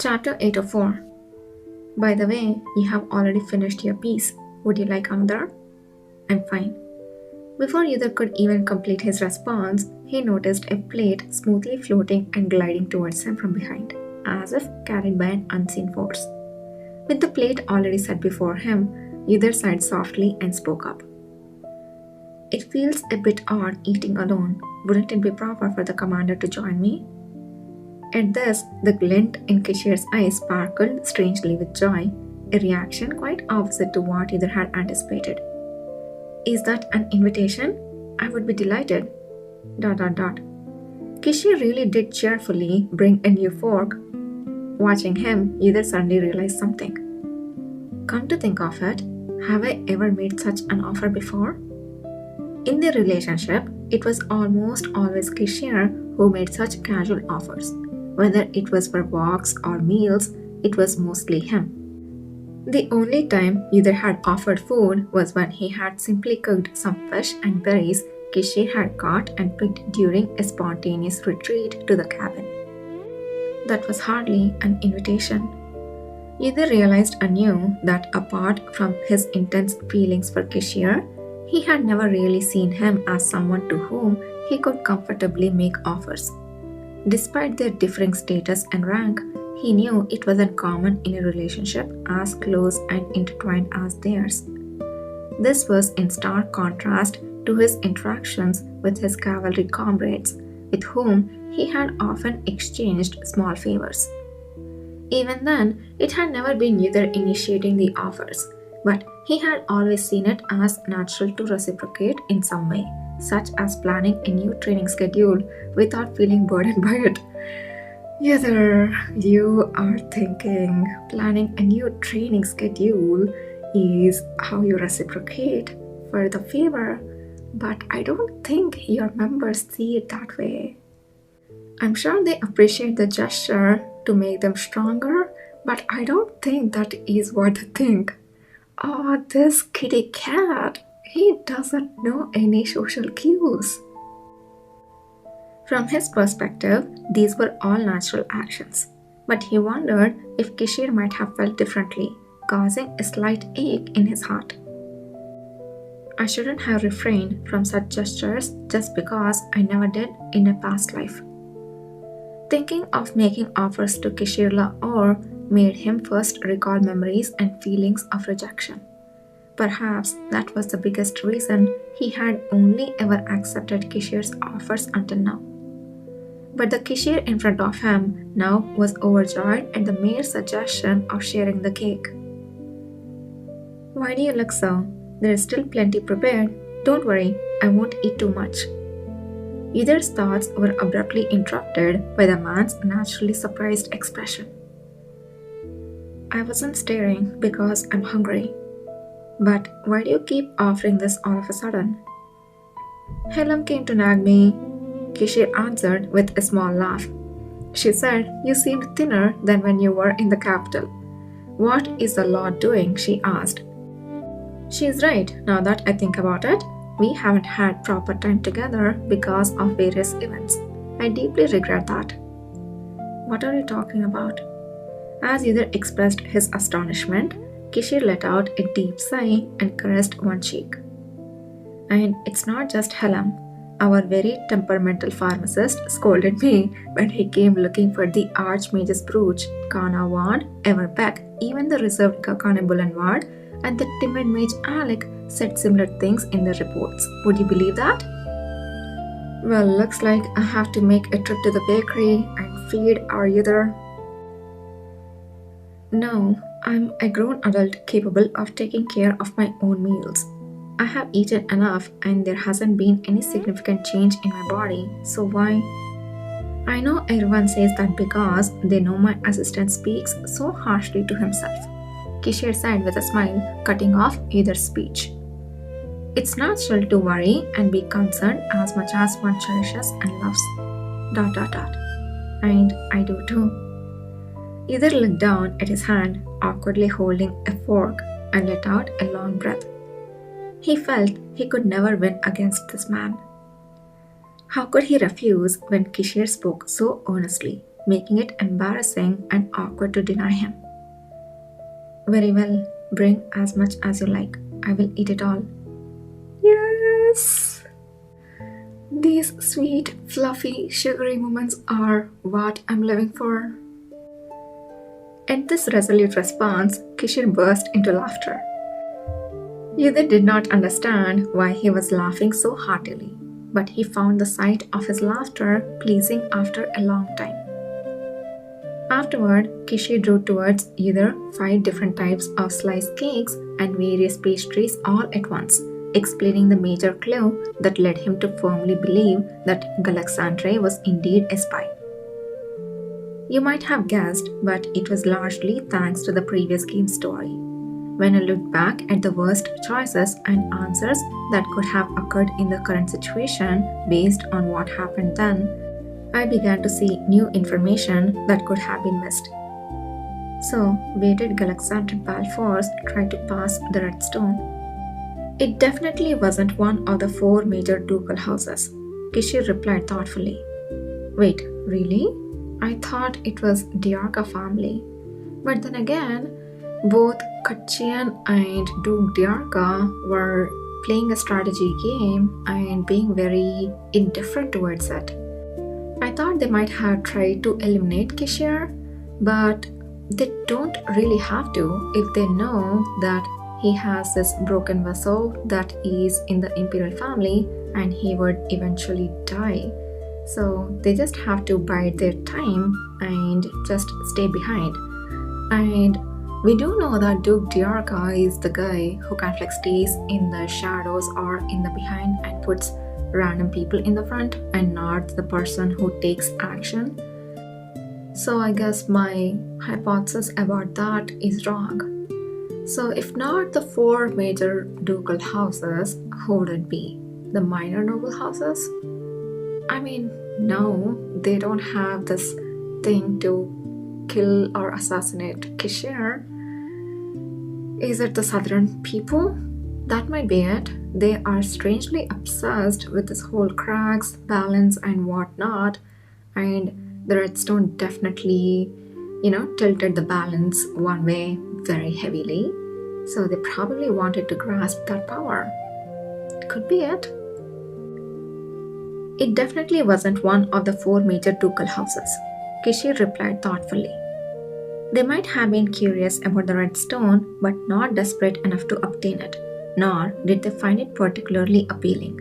Chapter 804. By the way, you have already finished your piece. Would you like another? I'm fine. Before either could even complete his response, he noticed a plate smoothly floating and gliding towards him from behind, as if carried by an unseen force. With the plate already set before him, either sighed softly and spoke up. It feels a bit odd eating alone. Wouldn't it be proper for the commander to join me? At this, the glint in Kishir's eyes sparkled strangely with joy, a reaction quite opposite to what either had anticipated. Is that an invitation? I would be delighted. ... Kishir really did cheerfully bring a new fork. Watching him, either suddenly realized something. Come to think of it, have I ever made such an offer before? In their relationship, it was almost always Kishir who made such casual offers. Whether it was for walks or meals, it was mostly him. The only time either had offered food was when he had simply cooked some fish and berries Kishir had caught and picked during a spontaneous retreat to the cabin. That was hardly an invitation. Either realized anew that apart from his intense feelings for Kishir, he had never really seen him as someone to whom he could comfortably make offers. Despite their differing status and rank, he knew it wasn't common in a relationship as close and intertwined as theirs. This was in stark contrast to his interactions with his cavalry comrades, with whom he had often exchanged small favors. Even then, it had never been either initiating the offers, but he had always seen it as natural to reciprocate in some way, such as planning a new training schedule without feeling burdened by it. Either you are thinking planning a new training schedule is how you reciprocate for the favor, but I don't think your members see it that way. I'm sure they appreciate the gesture to make them stronger, but I don't think that is what they think. Oh, this kitty cat, he doesn't know any social cues. From his perspective, these were all natural actions, but he wondered if Kishir might have felt differently, causing a slight ache in his heart. I shouldn't have refrained from such gestures just because I never did in a past life. Thinking of making offers to Kishir Lahore made him first recall memories and feelings of rejection. Perhaps that was the biggest reason he had only ever accepted Kishir's offers until now. But the Kishir in front of him now was overjoyed at the mere suggestion of sharing the cake. Why do you look so? There is still plenty prepared. Don't worry, I won't eat too much. Either's thoughts were abruptly interrupted by the man's naturally surprised expression. I wasn't staring because I'm hungry. But why do you keep offering this all of a sudden? Helam came to nag me, Kishir answered with a small laugh. She said, you seemed thinner than when you were in the capital. What is the Lord doing? She asked. She's right, now that I think about it. We haven't had proper time together because of various events. I deeply regret that. What are you talking about? As either expressed his astonishment, Kishir let out a deep sigh and caressed one cheek. And it's not just Helam. Our very temperamental pharmacist scolded me when he came looking for the Archmage's brooch, Kana Ward, Everbeck, even the reserved Kakanebulan Ward, and the timid mage Alec said similar things in their reports. Would you believe that? Well, looks like I have to make a trip to the bakery and feed our either. No, I'm a grown adult capable of taking care of my own meals. I have eaten enough and there hasn't been any significant change in my body, so why? I know everyone says that because they know my assistant speaks so harshly to himself. Kishir said with a smile, cutting off either's speech. It's natural to worry and be concerned as much as one cherishes and loves. ... And I do too. Either looked down at his hand, awkwardly holding a fork, and let out a long breath. He felt he could never win against this man. How could he refuse when Kishir spoke so earnestly? making it embarrassing and awkward to deny him. Very well, bring as much as you like. I will eat it all. Yes! These sweet, fluffy, sugary moments are what I'm living for. At this resolute response, Kishir burst into laughter. Yudhit did not understand why he was laughing so heartily, but he found the sight of his laughter pleasing after a long time. Afterward, Kishir drew towards either 5 different types of sliced cakes and various pastries all at once, explaining the major clue that led him to firmly believe that Alexandre was indeed a spy. You might have guessed, but it was largely thanks to the previous game's story. When I looked back at the worst choices and answers that could have occurred in the current situation based on what happened then, I began to see new information that could have been missed. So, where did Alexandre Balfours try to pass the red stone? It definitely wasn't one of the 4 major ducal houses, Kishir replied thoughtfully. Wait, really? I thought it was Diarca family. But then again, both Kutchian and Duke Diarca were playing a strategy game and being very indifferent towards it. I thought they might have tried to eliminate Kishir, but they don't really have to if they know that he has this broken vessel that is in the imperial family and he would eventually die. So they just have to bide their time and just stay behind. And we do know that Duke Diarca is the guy who kind of like stays in the shadows or in the behind and puts random people in the front and not the person who takes action. So I guess my hypothesis about that is wrong. So if not the 4 major ducal houses, who would it be? The minor noble houses? I mean, no, they don't have this thing to kill or assassinate Kishir. Is it the southern people? That might be it. They are strangely obsessed with this whole cracks, balance, and whatnot, and the redstone definitely, tilted the balance one way very heavily. So they probably wanted to grasp that power. Could be it. It definitely wasn't one of the 4 major ducal houses, Kishir replied thoughtfully. They might have been curious about the red stone, but not desperate enough to obtain it, nor did they find it particularly appealing.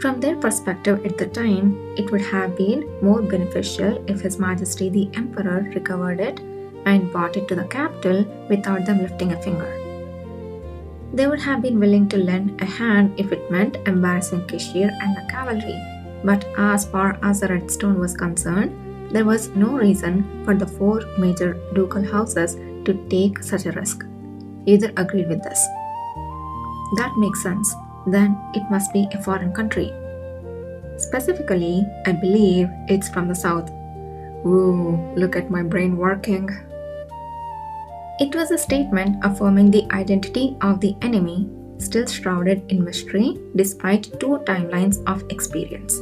From their perspective at the time, it would have been more beneficial if His Majesty the Emperor recovered it and brought it to the capital without them lifting a finger. They would have been willing to lend a hand if it meant embarrassing Kishir and the cavalry, but as far as the red stone was concerned, there was no reason for the 4 major ducal houses to take such a risk. Either agreed with this. That makes sense. Then it must be a foreign country. Specifically, I believe it's from the south. Ooh, look at my brain working. It was a statement affirming the identity of the enemy, still shrouded in mystery despite 2 timelines of experience.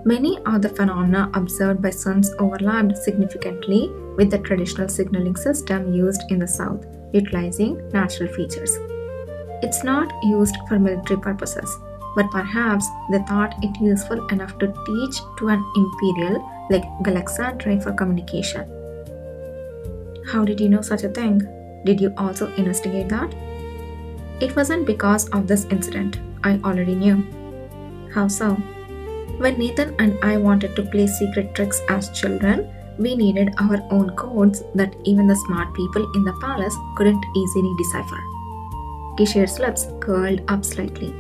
Many of the phenomena observed by Suns overlapped significantly with the traditional signaling system used in the south, utilizing natural features. It's not used for military purposes, but perhaps they thought it useful enough to teach to an imperial like Alexandre for communication. How did you know such a thing? Did you also investigate that? It wasn't because of this incident. I already knew. How so? When Nathan and I wanted to play secret tricks as children, we needed our own codes that even the smart people in the palace couldn't easily decipher. Kishir's lips curled up slightly.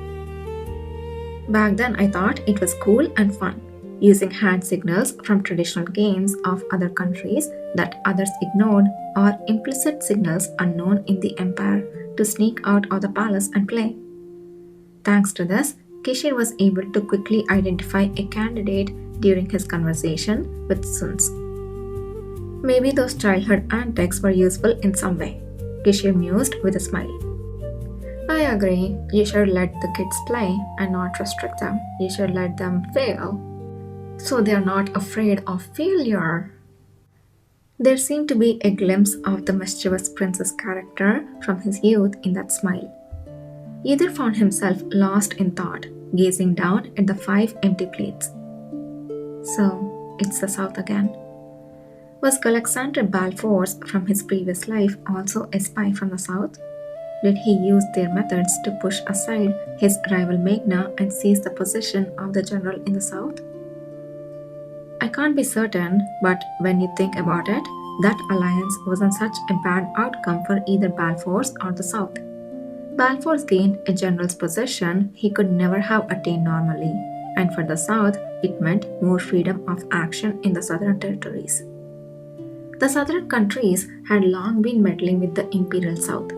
Back then I thought it was cool and fun, using hand signals from traditional games of other countries that others ignored or implicit signals unknown in the empire to sneak out of the palace and play. Thanks to this, Kishir was able to quickly identify a candidate during his conversation with Suns. Maybe those childhood antics were useful in some way, Kishir mused with a smile. I agree, you should let the kids play and not restrict them. You should let them fail. So they are not afraid of failure. There seemed to be a glimpse of the mischievous prince's character from his youth in that smile. Either found himself lost in thought, gazing down at the 5 empty plates. So, it's the South again. Was Alexander Balfours from his previous life also a spy from the South? Did he use their methods to push aside his rival Magna and seize the position of the general in the South? I can't be certain, but when you think about it, that alliance wasn't such a bad outcome for either Balfours or the South. Balfours gained a general's position he could never have attained normally, and for the South, it meant more freedom of action in the southern territories. The southern countries had long been meddling with the Imperial South.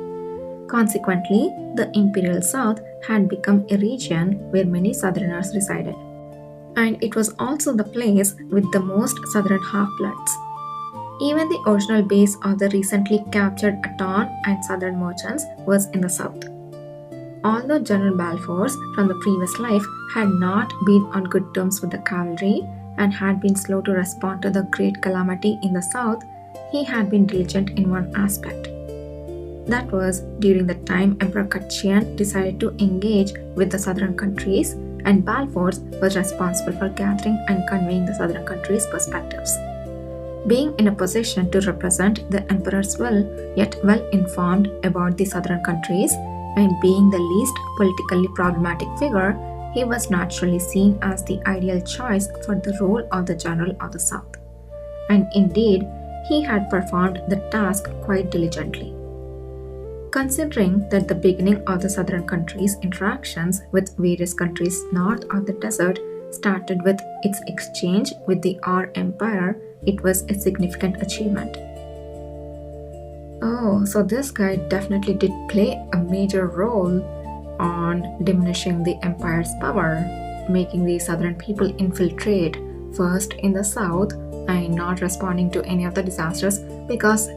Consequently, the Imperial South had become a region where many southerners resided. And it was also the place with the most southern half-bloods. Even the original base of the recently captured Aton and southern merchants was in the south. Although General Balfours from the previous life had not been on good terms with the cavalry and had been slow to respond to the great calamity in the south, he had been diligent in one aspect. That was during the time Emperor Katian decided to engage with the southern countries, and Balfours was responsible for gathering and conveying the southern countries' perspectives. Being in a position to represent the emperor's will, yet well informed about the southern countries, and being the least politically problematic figure, he was naturally seen as the ideal choice for the role of the general of the south. And indeed, he had performed the task quite diligently. Considering that the beginning of the southern countries' interactions with various countries north of the desert started with its exchange with the Our Empire, it was a significant achievement. Oh, so this guy definitely did play a major role on diminishing the empire's power, making the southern people infiltrate first in the south and not responding to any of the disasters because,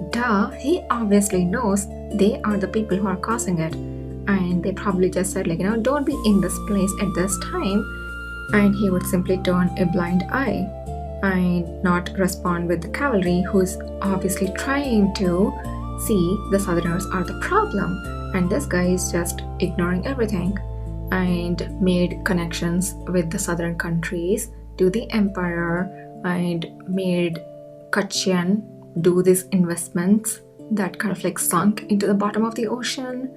he obviously knows they are the people who are causing it. And they probably just said, don't be in this place at this time. And he would simply turn a blind eye and not respond with the cavalry, who's obviously trying to see the southerners are the problem. And this guy is just ignoring everything and made connections with the southern countries to the empire and made Katian do these investments that kind of sunk into the bottom of the ocean.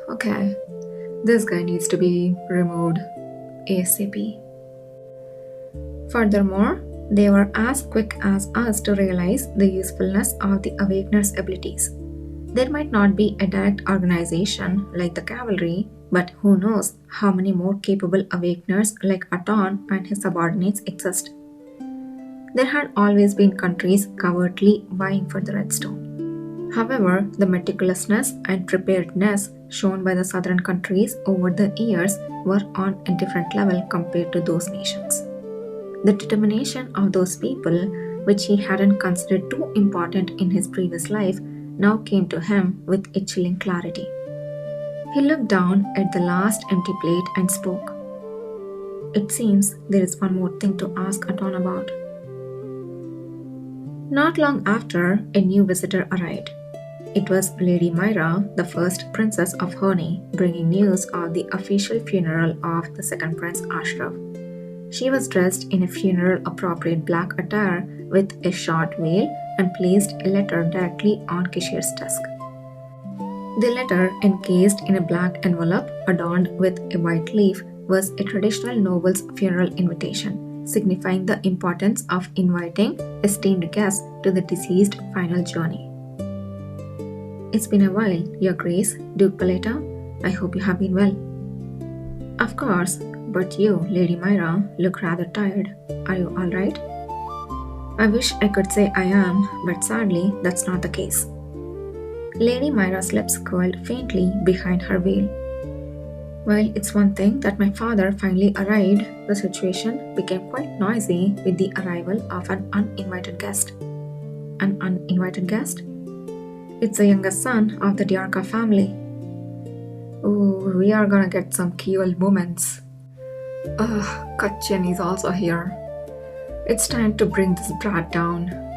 Okay, this guy needs to be removed ASAP. Furthermore, they were as quick as us to realize the usefulness of the Awakener's abilities. There might not be a direct organization like the cavalry, but who knows how many more capable Awakeners like Aton and his subordinates exist. There had always been countries covertly vying for the redstone. However, the meticulousness and preparedness shown by the southern countries over the years were on a different level compared to those nations. The determination of those people, which he hadn't considered too important in his previous life, now came to him with a chilling clarity. He looked down at the last empty plate and spoke. It seems there is one more thing to ask Aton about. Not long after, a new visitor arrived. It was Lady Myra, the first princess of Honey, bringing news of the official funeral of the second Prince Ashraf. She was dressed in a funeral-appropriate black attire with a short veil and placed a letter directly on Kishir's desk. The letter, encased in a black envelope adorned with a white leaf, was a traditional noble's funeral invitation, signifying the importance of inviting esteemed guests to the deceased's final journey. It's been a while, Your Grace, Duke Paleta. I hope you have been well. Of course, but you, Lady Myra, look rather tired. Are you all right? I wish I could say I am, but sadly, that's not the case. Lady Myra's lips curled faintly behind her veil. While it's one thing that my father finally arrived, the situation became quite noisy with the arrival of an uninvited guest. An uninvited guest? It's the youngest son of the Diarca family. Ooh, we are gonna get some key moments. Ugh, Kachin is also here. It's time to bring this brat down.